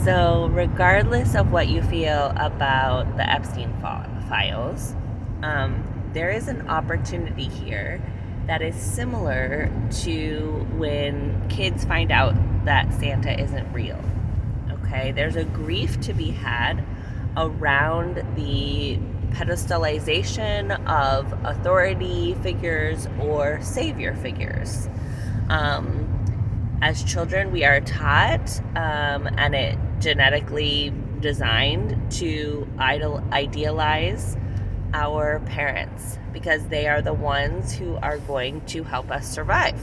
So, regardless of what you feel about the Epstein files, there is an opportunity here that is similar to when kids find out that Santa isn't real. Okay, there's a grief to be had around the pedestalization of authority figures or savior figures. As children, we are taught, and it genetically designed to idealize our parents because they are the ones who are going to help us survive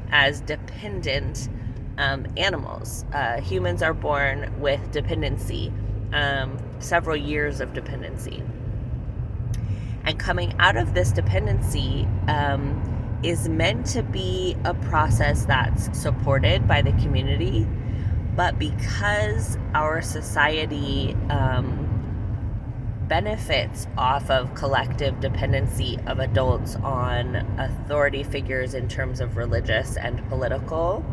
as dependent animals. Humans are born with dependency, several years of dependency. And coming out of this dependency is meant to be a process that's supported by the community. But because our society benefits off of collective dependency of adults on authority figures in terms of religious and political,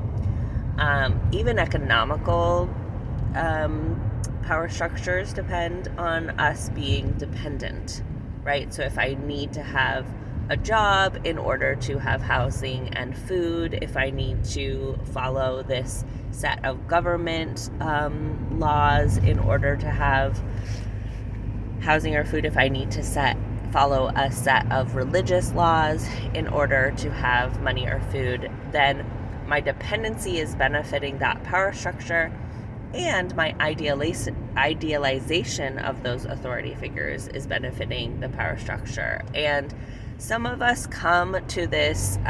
even economical power structures depend on us being dependent, right? So if I need to have a job in order to have housing and food, if I need to follow this set of government laws in order to have housing or food, if I need to follow a set of religious laws in order to have money or food, then my dependency is benefiting that power structure, and my idealization of those authority figures is benefiting the power structure. And some of us come to this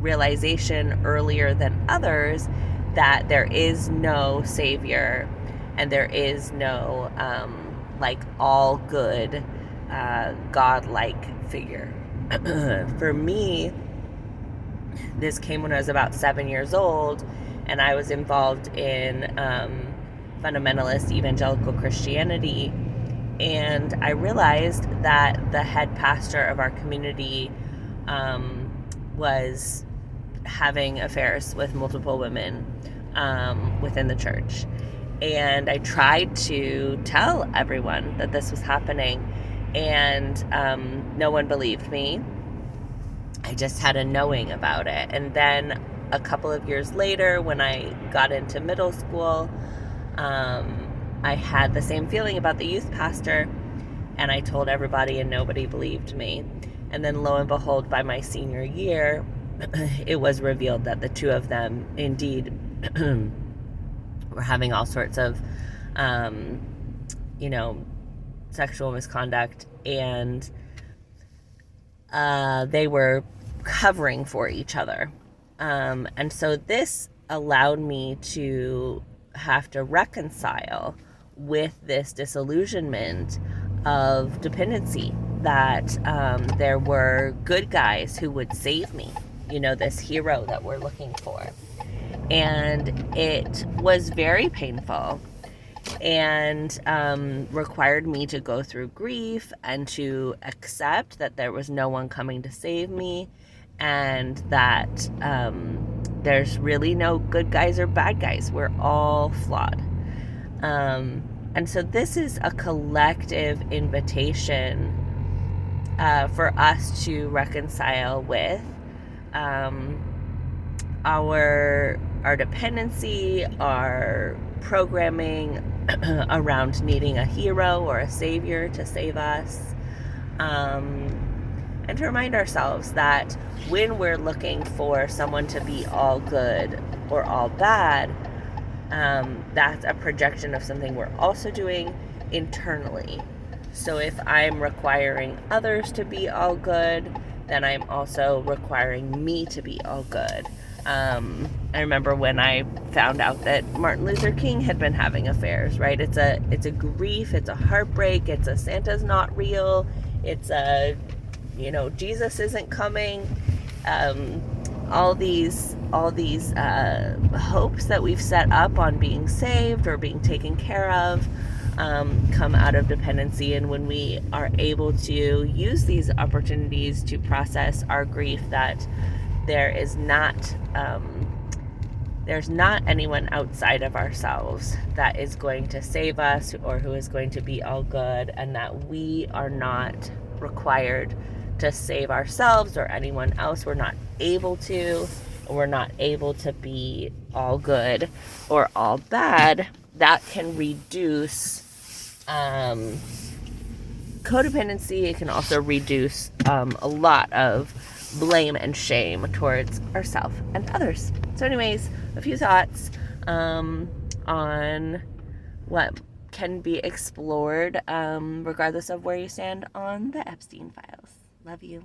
realization earlier than others that there is no savior and there is no all good godlike figure. For me, this came when I was about 7 years old, and I was involved in fundamentalist evangelical Christianity. And I realized that the head pastor of our community was having affairs with multiple women within the church. And I tried to tell everyone that this was happening, and no one believed me. I just had a knowing about it. And then a couple of years later, when I got into middle school, I had the same feeling about the youth pastor, and I told everybody and nobody believed me. And then lo and behold, by my senior year, it was revealed that the two of them indeed were having all sorts of, sexual misconduct, and they were covering for each other. And so this allowed me to have to reconcile with this disillusionment of dependency, that there were good guys who would save me, this hero that we're looking for. And it was very painful and required me to go through grief and to accept that there was no one coming to save me, and that there's really no good guys or bad guys. We're all flawed. And so this is a collective invitation for us to reconcile with our dependency, our programming around needing a hero or a savior to save us, and to remind ourselves that when we're looking for someone to be all good or all bad, that's a projection of something we're also doing internally. So if I'm requiring others to be all good, then I'm also requiring me to be all good. I remember when I found out that Martin Luther King had been having affairs, right? It's a grief, it's a heartbreak, it's a Santa's not real, it's a, Jesus isn't coming. All these hopes that we've set up on being saved or being taken care of come out of dependency. And when we are able to use these opportunities to process our grief, that there is not there's not anyone outside of ourselves that is going to save us or who is going to be all good, and that we are not required to save ourselves or anyone else. We're not able to. We're not able to be all good or all bad. That can reduce codependency. It can also reduce a lot of blame and shame towards ourselves and others. So anyways, a few thoughts on what can be explored regardless of where you stand on the Epstein files. Love you.